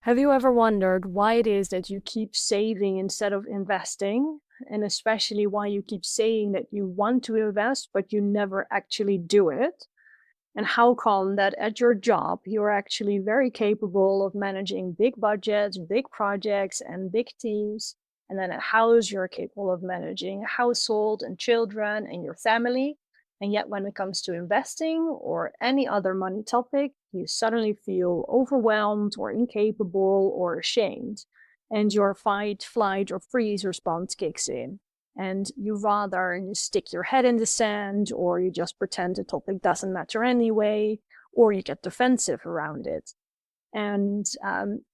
Have you ever wondered why it is that you keep saving instead of investing? And especially why you keep saying that you want to invest, but you never actually do it? And how come that at your job, you're actually very capable of managing big budgets, big projects, and big teams? And then at house, you're capable of managing a household and children and your family. And yet, when it comes to investing or any other money topic, you suddenly feel overwhelmed or incapable or ashamed. And your fight, flight, or freeze response kicks in. And you rather stick your head in the sand, or you just pretend the topic doesn't matter anyway, or you get defensive around it. And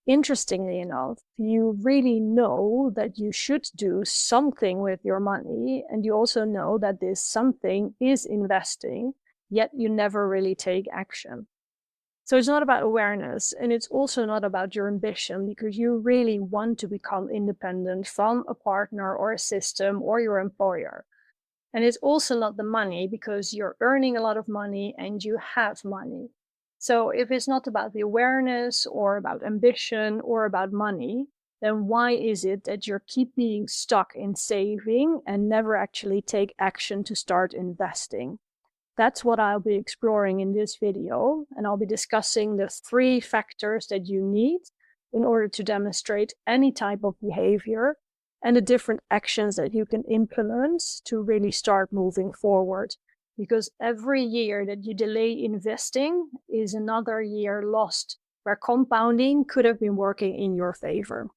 interestingly enough, you really know that you should do something with your money, and you also know that this something is investing, yet you never really take action. So it's not about awareness, and it's also not about your ambition, because you really want to become independent from a partner or a system or your employer. And it's also not the money, because you're earning a lot of money and you have money. So if it's not about the awareness or about ambition or about money, then why is it that you keep being stuck in saving and never actually take action to start investing? That's what I'll be exploring in this video, and I'll be discussing the 3 factors that you need in order to demonstrate any type of behavior and the different actions that you can implement to really start moving forward. Because every year that you delay investing is another year lost, where compounding could have been working in your favor.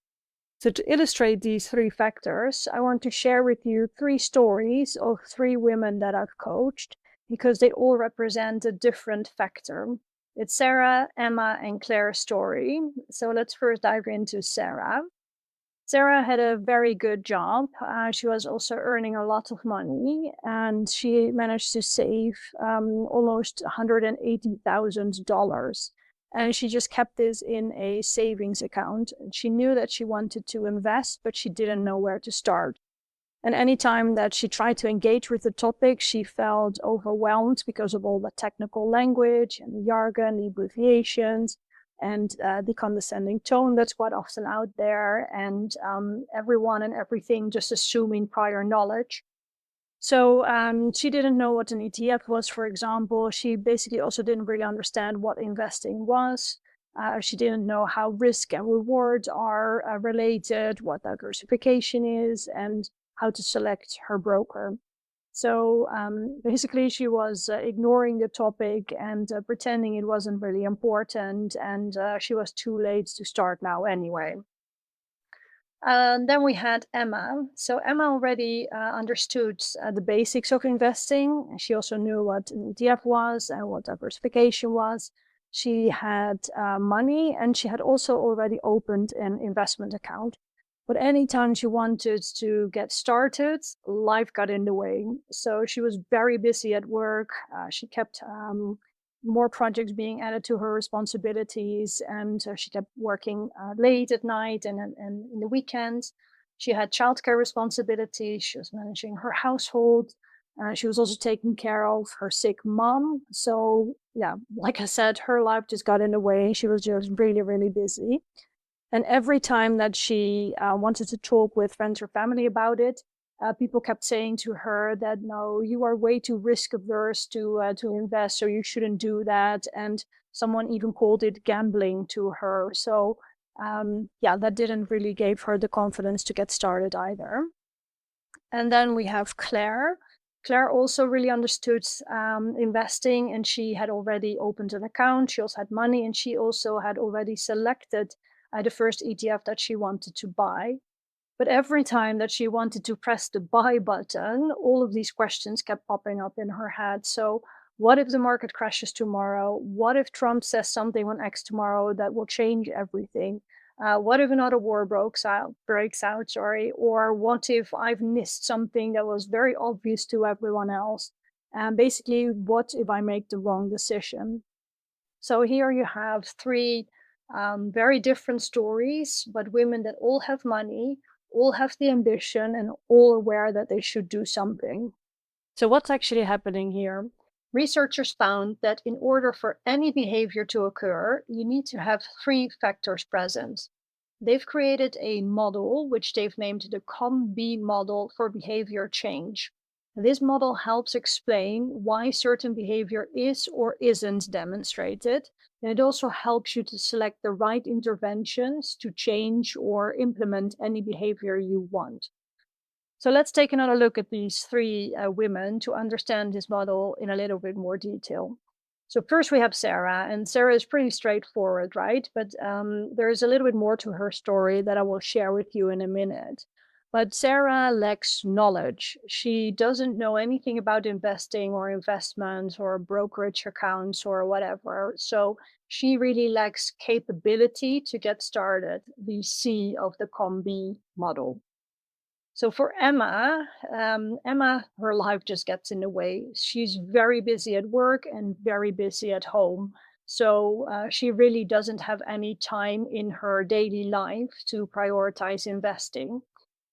So to illustrate these 3 factors, I want to share with you 3 stories of 3 women that I've coached, because they all represent a different factor. It's Sarah, Emma, and Claire's story. So let's first dive into Sarah. Sarah had a very good job. She was also earning a lot of money, and she managed to save almost $180,000. And she just kept this in a savings account. She knew that she wanted to invest, but she didn't know where to start. And anytime that she tried to engage with the topic, she felt overwhelmed because of all the technical language and the jargon, the abbreviations, and the condescending tone that's quite often out there, and everyone and everything just assuming prior knowledge. So she didn't know what an ETF was, for example. She basically also didn't really understand what investing was. She didn't know how risk and reward are related, what diversification is, and how to select her broker. So basically she was ignoring the topic and pretending it wasn't really important, and she was too late to start now anyway. Then we had Emma. So Emma already understood the basics of investing. She also knew what an ETF was and what diversification was. She had money, and she had also already opened an investment account. But anytime she wanted to get started, life got in the way. So she was very busy at work. She kept more projects being added to her responsibilities, and she kept working late at night and in the weekends. She had childcare responsibilities. She was managing her household. She was also taking care of her sick mom. So yeah, like I said, her life just got in the way. She was just really, really busy. And every time that she wanted to talk with friends or family about it, people kept saying to her that, no, you are way too risk averse to invest, so you shouldn't do that. And someone even called it gambling to her. So yeah, that didn't really give her the confidence to get started either. And then we have Claire. Claire also really understood investing, and she had already opened an account. She also had money, and she also had already selected the first ETF that she wanted to buy. But every time that she wanted to press the buy button, all of these questions kept popping up in her head. So what if the market crashes tomorrow? What if Trump says something on X tomorrow that will change everything? What if another war breaks out, or what if I've missed something that was very obvious to everyone else? And basically, what if I make the wrong decision? So here you have 3 very different stories, but women that all have money, all have the ambition, and all aware that they should do something. So what's actually happening here? Researchers found that in order for any behavior to occur, you need to have three factors present. They've created a model, which they've named the COM-B model for behavior change. This model helps explain why certain behavior is or isn't demonstrated, and it also helps you to select the right interventions to change or implement any behavior you want. So let's take another look at these three women to understand this model in a little bit more detail. So first we have Sarah, and Sarah is pretty straightforward, right? But there is a little bit more to her story that I will share with you in a minute. But Sarah lacks knowledge. She doesn't know anything about investing or investments or brokerage accounts or whatever. So she really lacks capability to get started, the C of the COM-B model. So for Emma, her life just gets in the way. She's very busy at work and very busy at home. So she really doesn't have any time in her daily life to prioritize investing.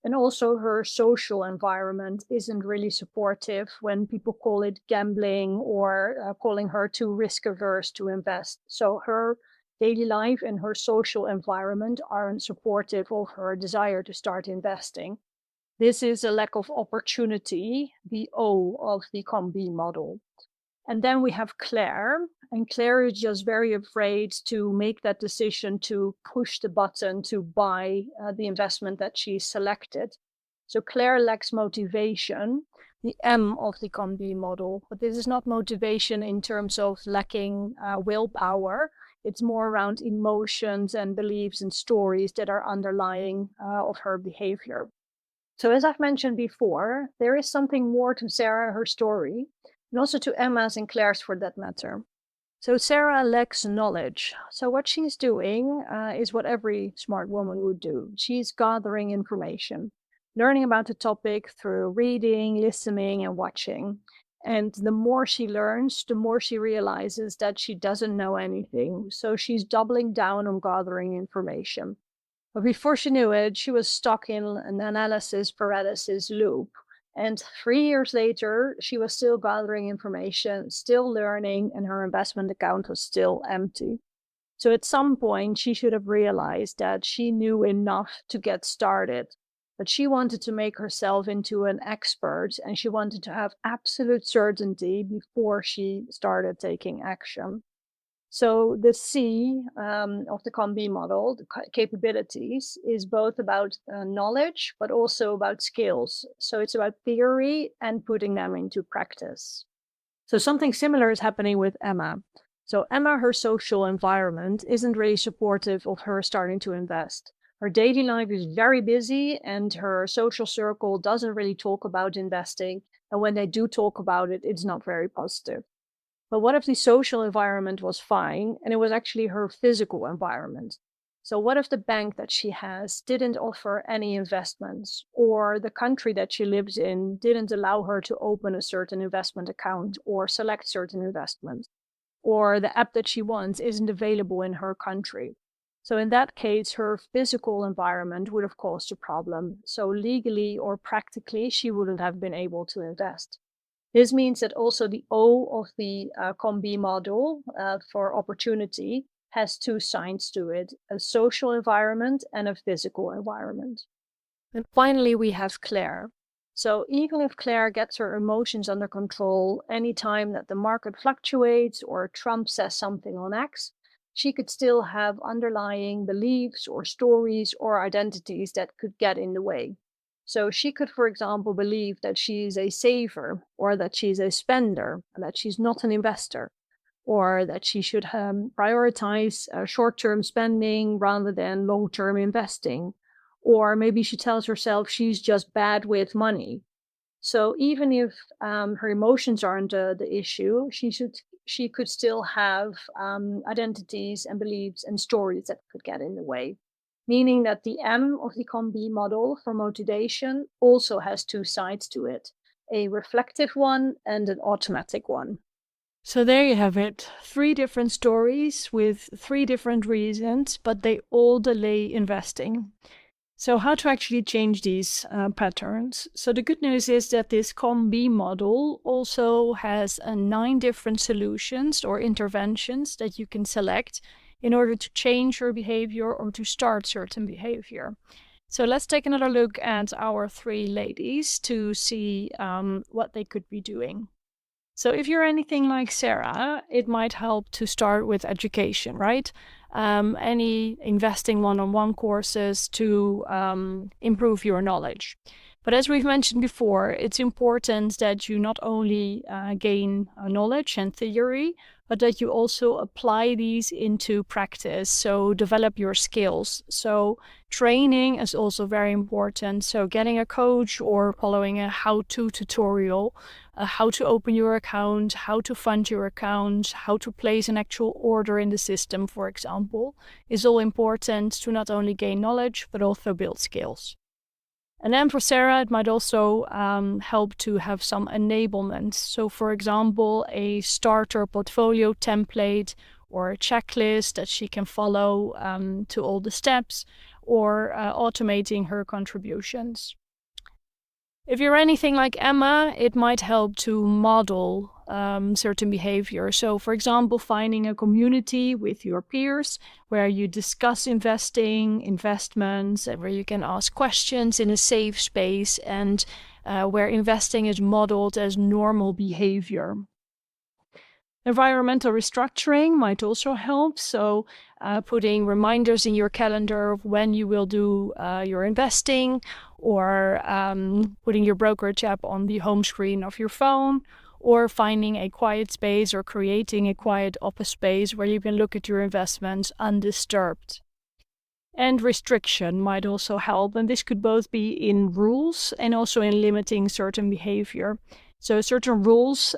And also her social environment isn't really supportive when people call it gambling or calling her too risk averse to invest. So her daily life and her social environment aren't supportive of her desire to start investing. This is a lack of opportunity, the O of the COM-B model. And then we have Claire, and Claire is just very afraid to make that decision to push the button to buy the investment that she selected. So Claire lacks motivation, the M of the COM-B model, but this is not motivation in terms of lacking willpower. It's more around emotions and beliefs and stories that are underlying of her behavior. So as I've mentioned before, there is something more to Sarah, her story, and also to Emma's and Claire's for that matter. So Sarah lacks knowledge. So what she's doing is what every smart woman would do. She's gathering information, learning about the topic through reading, listening, and watching. And the more she learns, the more she realizes that she doesn't know anything. So she's doubling down on gathering information. But before she knew it, she was stuck in an analysis paralysis loop. And 3 years later, she was still gathering information, still learning, and her investment account was still empty. So at some point, she should have realized that she knew enough to get started. But she wanted to make herself into an expert, and she wanted to have absolute certainty before she started taking action. So the C of the COM-B model, the capabilities, is both about knowledge, but also about skills. So it's about theory and putting them into practice. So something similar is happening with Emma. So Emma, her social environment isn't really supportive of her starting to invest. Her daily life is very busy and her social circle doesn't really talk about investing. And when they do talk about it, it's not very positive. But what if the social environment was fine and it was actually her physical environment? So what if the bank that she has didn't offer any investments, or the country that she lives in didn't allow her to open a certain investment account or select certain investments, or the app that she wants isn't available in her country? So in that case, her physical environment would have caused a problem. So legally or practically, she wouldn't have been able to invest. This means that also the O of the COM-B model for opportunity has two sides to it, a social environment and a physical environment. And finally, we have Claire. So even if Claire gets her emotions under control anytime that the market fluctuates or Trump says something on X, she could still have underlying beliefs or stories or identities that could get in the way. So she could, for example, believe that she's a saver, or that she's a spender, and that she's not an investor, or that she should prioritize short-term spending rather than long-term investing. Or maybe she tells herself she's just bad with money. So even if her emotions aren't the issue, she could still have identities and beliefs and stories that could get in the way. Meaning that the M of the COM-B model for motivation also has two sides to it, a reflective one and an automatic one. So there you have it, 3 different stories with 3 different reasons, but they all delay investing. So how to actually change these patterns? So the good news is that this COM-B model also has 9 different solutions or interventions that you can select in order to change your behavior or to start certain behavior. So let's take another look at our 3 ladies to see what they could be doing. So if you're anything like Sarah, it might help to start with education, right? Any investing one-on-one courses to improve your knowledge. But as we've mentioned before, it's important that you not only gain knowledge and theory, but that you also apply these into practice. So develop your skills. So training is also very important. So getting a coach or following a how-to tutorial, how to open your account, how to fund your account, how to place an actual order in the system, for example, is all important to not only gain knowledge, but also build skills. And then for Sarah, it might also help to have some enablement. So for example, a starter portfolio template or a checklist that she can follow to all the steps, or automating her contributions. If you're anything like Emma, it might help to model certain behavior. So for example, finding a community with your peers where you discuss investing, investments, and where you can ask questions in a safe space, and where investing is modeled as normal behavior. Environmental restructuring might also help. So putting reminders in your calendar of when you will do your investing, or putting your brokerage app on the home screen of your phone, or finding a quiet space or creating a quiet office space where you can look at your investments undisturbed. And restriction might also help, and this could both be in rules and also in limiting certain behavior. So certain rules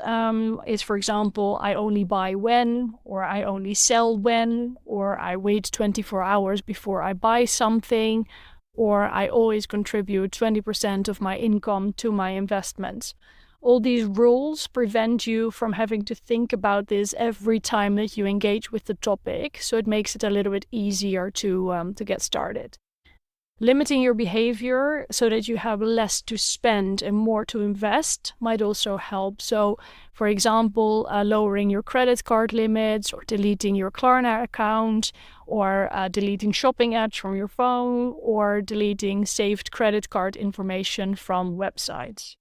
is, for example, I only buy when, or I only sell when, or I wait 24 hours before I buy something, or I always contribute 20% of my income to my investments. All these rules prevent you from having to think about this every time that you engage with the topic, so it makes it a little bit easier to get started. Limiting your behavior so that you have less to spend and more to invest might also help. So, for example, lowering your credit card limits, or deleting your Klarna account, or deleting shopping ads from your phone, or deleting saved credit card information from websites.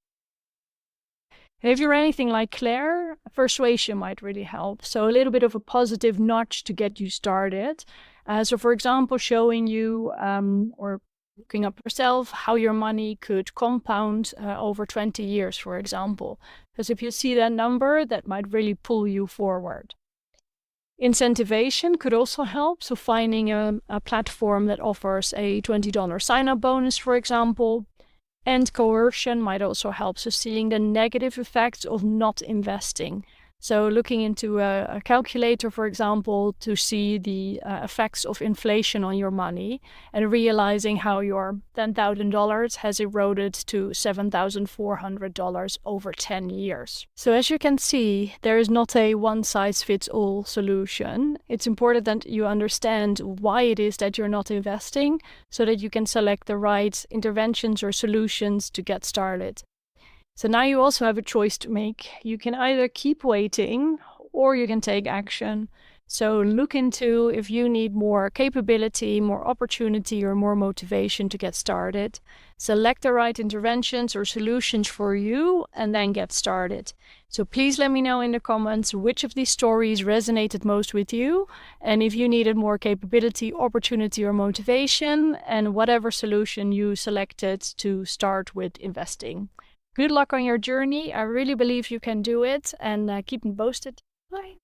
And if you're anything like Claire, persuasion might really help. So a little bit of a positive nudge to get you started. So for example, showing you or looking up yourself how your money could compound over 20 years, for example. Because if you see that number, that might really pull you forward. Incentivation could also help. So finding a platform that offers a $20 sign-up bonus, for example. And coercion might also help. So seeing the negative effects of not investing. So looking into a calculator, for example, to see the effects of inflation on your money, and realizing how your $10,000 has eroded to $7,400 over 10 years. So as you can see, there is not a one-size-fits-all solution. It's important that you understand why it is that you're not investing, so that you can select the right interventions or solutions to get started. So now you also have a choice to make. You can either keep waiting, or you can take action. So look into if you need more capability, more opportunity, or more motivation to get started. Select the right interventions or solutions for you, and then get started. So please let me know in the comments which of these stories resonated most with you, and if you needed more capability, opportunity, or motivation, and whatever solution you selected to start with investing. Good luck on your journey. I really believe you can do it, and keep me posted. Bye.